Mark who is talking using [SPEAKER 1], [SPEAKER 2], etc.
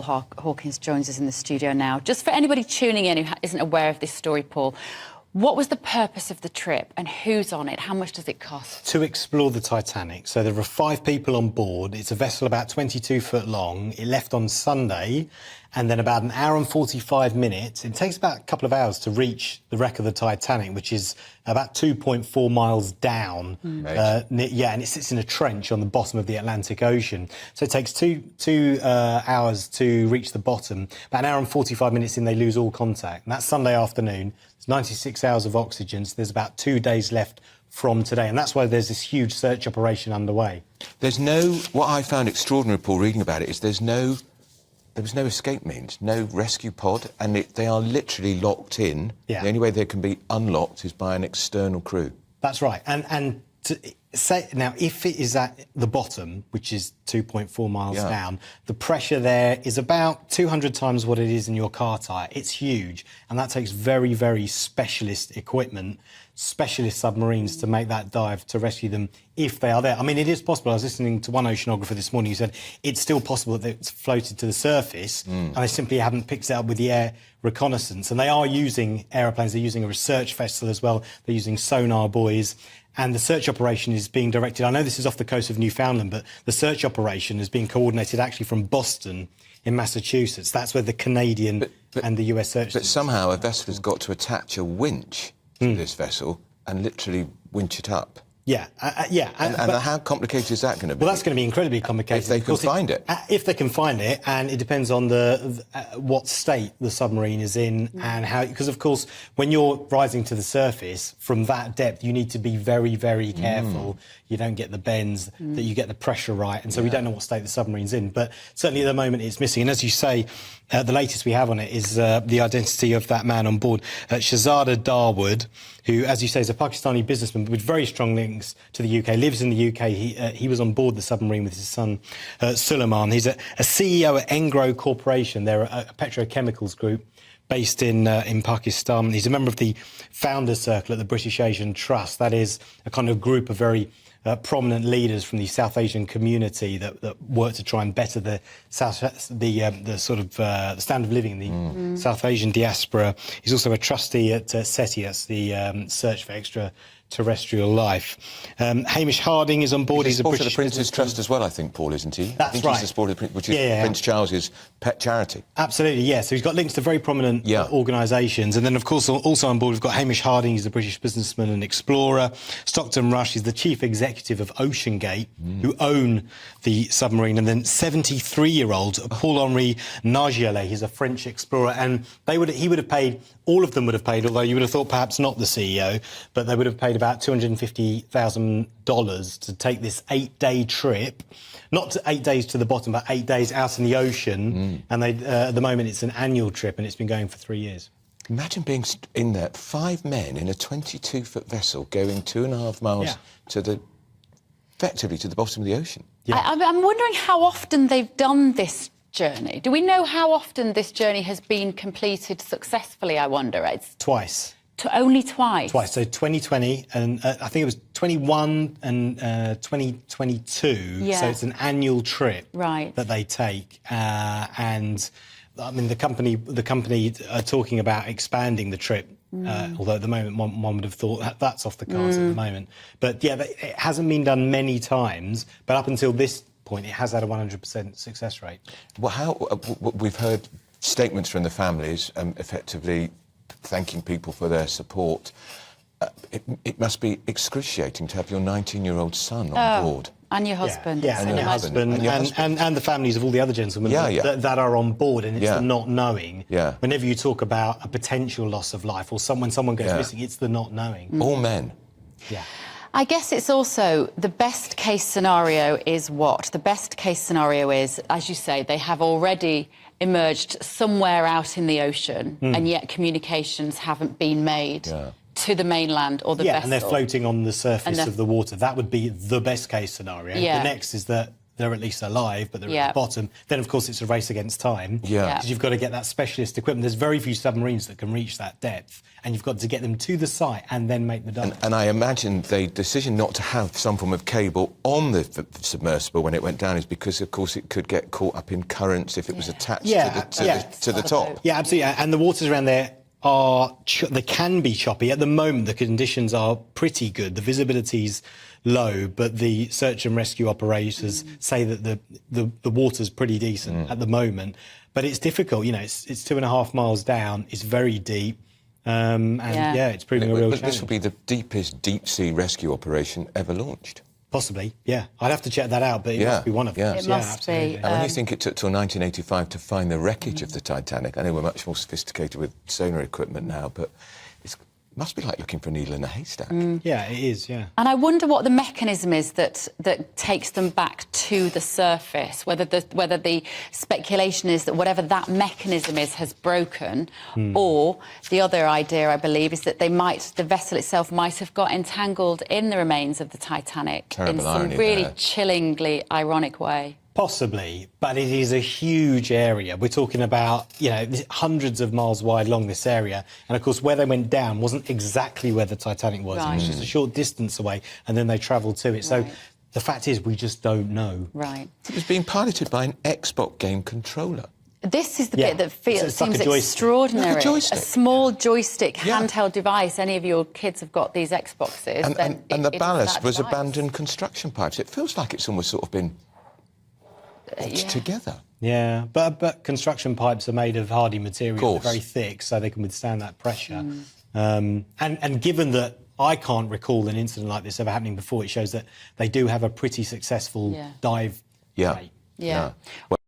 [SPEAKER 1] Paul Hawkins joins us in the studio now. Just for anybody tuning in who isn't aware of this story, Paul, what was the purpose of the trip and who's on it? How much does it cost?
[SPEAKER 2] To explore the Titanic. So there were 5 people on board. It's a vessel about 22 foot long. It left on Sunday, and then about an hour and 45 minutes. It takes about a couple of hours to reach the wreck of the Titanic, which is about 2.4 miles down. And it sits in a trench on the bottom of the Atlantic Ocean. So it takes two hours to reach the bottom. About an hour and 45 minutes in, they lose all contact. And that's Sunday afternoon. It's 96 hours of oxygen. So there's about 2 days left from today. And that's why there's this huge search operation underway.
[SPEAKER 3] There's no... What I found extraordinary, Paul, reading about it, is there was no escape means, no rescue pod, and they are literally locked in.
[SPEAKER 2] Yeah.
[SPEAKER 3] The only way they can be unlocked is by an external crew.
[SPEAKER 2] That's right. And to say, now, if it is at the bottom, which is 2.4 miles down, the pressure there is about 200 times what it is in your car tyre. It's huge, and that takes very, very specialist equipment, specialist submarines to make that dive, to rescue them if they are there. I mean, it is possible. I was listening to one oceanographer this morning who said it's still possible that it's floated to the surface and they simply haven't picked it up with the air reconnaissance. And they are using aeroplanes. They're using a research vessel as well. They're using sonar buoys. And the search operation is being directed. I know this is off the coast of Newfoundland, but the search operation is being coordinated actually from Boston in Massachusetts. That's where the Canadian and the US search...
[SPEAKER 3] But somehow a vessel has got to attach a winch to this vessel and literally winch it up.
[SPEAKER 2] Yeah,
[SPEAKER 3] And how complicated is that going to be?
[SPEAKER 2] Well, that's going to be incredibly complicated.
[SPEAKER 3] If they can find it.
[SPEAKER 2] If they can find it, and it depends on what state the submarine is in and how... Because, of course, when you're rising to the surface from that depth, you need to be very, very careful. You don't get the bends, that you get the pressure right. And so we don't know what state the submarine's in. But certainly at the moment it's missing. And as you say, the latest we have on it is the identity of that man on board, Shahzada Dawood, who, as you say, is a Pakistani businessman with very strong links to the UK, lives in the UK. He was on board the submarine with his son, Suleiman. He's a CEO at Engro Corporation. They're a petrochemicals group based in Pakistan. He's a member of the Founders Circle at the British Asian Trust. That is a kind of group of very prominent leaders from the South Asian community that work to try and better the standard of living in the South Asian diaspora. He's also a trustee at SETI, that's the Search for Extraterrestrial Life. Hamish Harding is on board.
[SPEAKER 3] He's a supporter of the Prince's Trust as well, I think, Paul, isn't he?
[SPEAKER 2] That's
[SPEAKER 3] I think
[SPEAKER 2] right.
[SPEAKER 3] He's a supporter of the Prince, which is Prince Charles's pet charity.
[SPEAKER 2] Absolutely, yeah. So he's got links to very prominent organisations. And then, of course, also on board, we've got Hamish Harding. He's a British businessman and explorer. Stockton Rush is the chief executive of OceanGate, who own the submarine. And then 73-year-old Paul-Henri Nargeolet, he's a French explorer. And he would have paid, all of them would have paid, although you would have thought perhaps not the CEO, but they would have paid about $250,000 to take this 8-day trip, not 8 days to the bottom, but 8 days out in the ocean. And at the moment, it's an annual trip, and it's been going for 3 years.
[SPEAKER 3] Imagine being in there, 5 men in a 22-foot vessel going 2.5 miles effectively to the bottom of the ocean.
[SPEAKER 1] Yeah. I'm wondering how often they've done this journey. Do we know how often this journey has been completed successfully, I wonder? It's
[SPEAKER 2] Twice.
[SPEAKER 1] Only twice?
[SPEAKER 2] Twice. So 2020 and I think it was 21 and 2022.
[SPEAKER 1] Yeah.
[SPEAKER 2] So it's an annual trip
[SPEAKER 1] that
[SPEAKER 2] they take. And I mean, the company are talking about expanding the trip. Although at the moment one would have thought that's off the cards at the moment. But yeah, it hasn't been done many times. But up until this point, it has had a 100% success rate.
[SPEAKER 3] Well, we've heard statements from the families, effectively thanking people for their support. It must be excruciating to have your 19-year-old son on board.
[SPEAKER 1] And your husband.
[SPEAKER 2] Yeah, and your husband. And the families of all the other gentlemen that are on board. And it's the not knowing.
[SPEAKER 3] Yeah.
[SPEAKER 2] Whenever you talk about a potential loss of life or when someone goes missing, it's the not knowing.
[SPEAKER 3] All men.
[SPEAKER 2] Yeah.
[SPEAKER 1] I guess it's also the best case scenario is what? The best case scenario is, as you say, they have already emerged somewhere out in the ocean and yet communications haven't been made to the mainland or the vessel.
[SPEAKER 2] And they're floating on the surface of the water. That would be the best case scenario. The next is that they're at least alive, but they're
[SPEAKER 1] Yeah.
[SPEAKER 2] at the bottom. Then, of course, it's a race against time.
[SPEAKER 3] Yeah.
[SPEAKER 2] Because you've got to get that specialist equipment. There's very few submarines that can reach that depth, and you've got to get them to the site and then make the dive.
[SPEAKER 3] And I imagine the decision not to have some form of cable on the submersible when it went down is because, of course, it could get caught up in currents if it was attached to the top.
[SPEAKER 2] Yeah, absolutely. And the waters around there they can be choppy. At the moment, the conditions are pretty good. The visibility's low, but the search and rescue operators say that the water's pretty decent at the moment. But it's difficult. You know, it's 2.5 miles down. It's very deep. It's proving a real challenge.
[SPEAKER 3] This will be the deepest deep-sea rescue operation ever launched.
[SPEAKER 2] Possibly, yeah. I'd have to check that out, but it must be one of them.
[SPEAKER 1] It must
[SPEAKER 2] absolutely.
[SPEAKER 1] be.
[SPEAKER 3] And when you think it took till 1985 to find the wreckage of the Titanic, I know we're much more sophisticated with sonar equipment now, but it must be like looking for a needle in a haystack.
[SPEAKER 2] Yeah, it is, yeah.
[SPEAKER 1] And I wonder what the mechanism is that takes them back to the surface, whether the speculation is that whatever that mechanism is has broken, or the other idea, I believe, is that the vessel itself might have got entangled in the remains of the Titanic
[SPEAKER 3] Terrible
[SPEAKER 1] in some
[SPEAKER 3] irony
[SPEAKER 1] really
[SPEAKER 3] there.
[SPEAKER 1] chillingly ironic way.
[SPEAKER 2] Possibly, but it is a huge area. We're talking about, hundreds of miles wide along this area. And, of course, where they went down wasn't exactly where the Titanic was.
[SPEAKER 1] Right.
[SPEAKER 2] It was just a short distance away, and then they travelled to it. So
[SPEAKER 1] Right.
[SPEAKER 2] the fact is we just don't know.
[SPEAKER 1] Right.
[SPEAKER 3] It was being piloted by an Xbox game controller.
[SPEAKER 1] This is the
[SPEAKER 2] Yeah.
[SPEAKER 1] bit that
[SPEAKER 2] It's like
[SPEAKER 1] seems
[SPEAKER 2] a joystick.
[SPEAKER 1] extraordinary.
[SPEAKER 3] Like a joystick.
[SPEAKER 1] small joystick,
[SPEAKER 3] Yeah.
[SPEAKER 1] handheld device. Any of your kids have got these Xboxes.
[SPEAKER 3] And the
[SPEAKER 1] it is
[SPEAKER 3] ballast
[SPEAKER 1] that
[SPEAKER 3] was
[SPEAKER 1] device.
[SPEAKER 3] abandoned construction pipes. It feels like it's almost sort of been etched together.
[SPEAKER 2] Yeah, but construction pipes are made of hardy material,
[SPEAKER 3] Course.
[SPEAKER 2] they're very thick, so they can withstand that pressure. And given that I can't recall an incident like this ever happening before, it shows that they do have a pretty successful dive
[SPEAKER 3] Yeah.
[SPEAKER 2] rate.
[SPEAKER 1] Yeah.
[SPEAKER 3] Well,